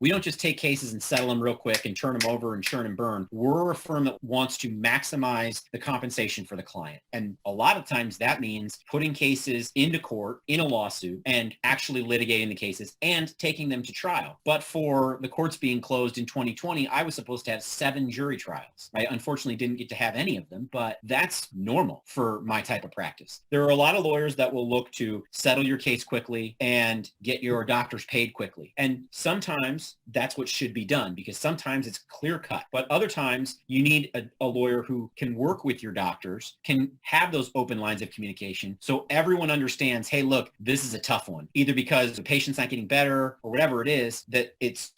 We don't just take cases and settle them real quick and turn them over and churn and burn. We're a firm that wants to maximize the compensation for the client. And a lot of times that means putting cases into court in a lawsuit and actually litigating the cases and taking them to trial. But for the courts being closed in 2020, I was supposed to have 7 jury trials. I unfortunately didn't get to have any of them, but that's normal for my type of practice. There are a lot of lawyers that will look to settle your case quickly and get your doctors paid quickly. And sometimes that's what should be done because sometimes it's clear cut. But other times you need a lawyer who can work with your doctors, can have those open lines of communication so everyone understands, hey, look, this is a tough one, either because the patient's not getting better or whatever it is, that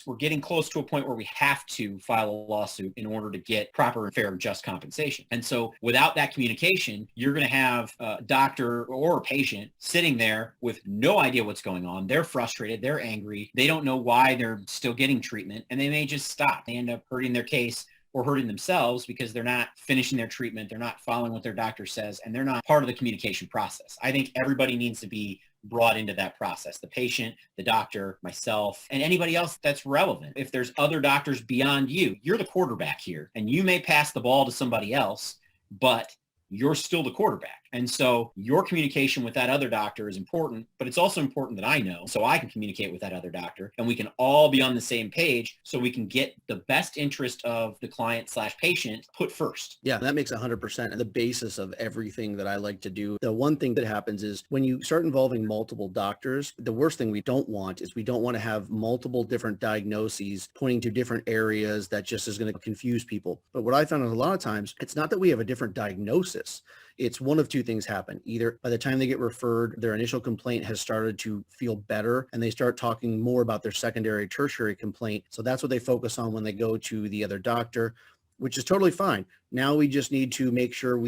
we're getting close to a point where we have to file a lawsuit in order to get proper and fair and just compensation. And so without that communication, you're going to have a doctor or a patient sitting there with no idea what's going on. They're frustrated. They're angry. They don't know why they're still getting treatment, and they may just stop. They end up hurting their case or hurting themselves because they're not finishing their treatment. They're not following what their doctor says, and they're not part of the communication process. I think everybody needs to be brought into that process. The patient, the doctor, myself, and anybody else that's relevant. If there's other doctors beyond you, you're the quarterback here, and you may pass the ball to somebody else, but you're still the quarterback. And so your communication with that other doctor is important, but it's also important that I know so I can communicate with that other doctor and we can all be on the same page so we can get the best interest of the client/patient put first. Yeah, that makes 100% the basis of everything that I like to do. The one thing that happens is when you start involving multiple doctors, the worst thing we don't want is we don't want to have multiple different diagnoses pointing to different areas that just is going to confuse people. But what I found is a lot of times, it's not that we have a different diagnosis. It's one of two things happen. Either by the time they get referred, their initial complaint has started to feel better and they start talking more about their secondary, tertiary complaint. So that's what they focus on when they go to the other doctor, which is totally fine. Now we just need to make sure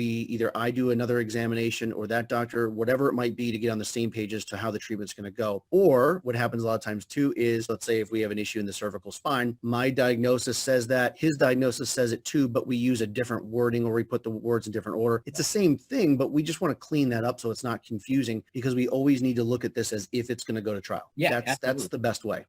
I do another examination or that doctor, whatever it might be, to get on the same page as to how the treatment's going to go. Or what happens a lot of times too is, let's say if we have an issue in the cervical spine, my diagnosis says that, his diagnosis says it too, but we use a different wording or we put the words in different order. It's the same thing, but we just want to clean that up so it's not confusing because we always need to look at this as if it's going to go to trial. Yeah, that's the best way.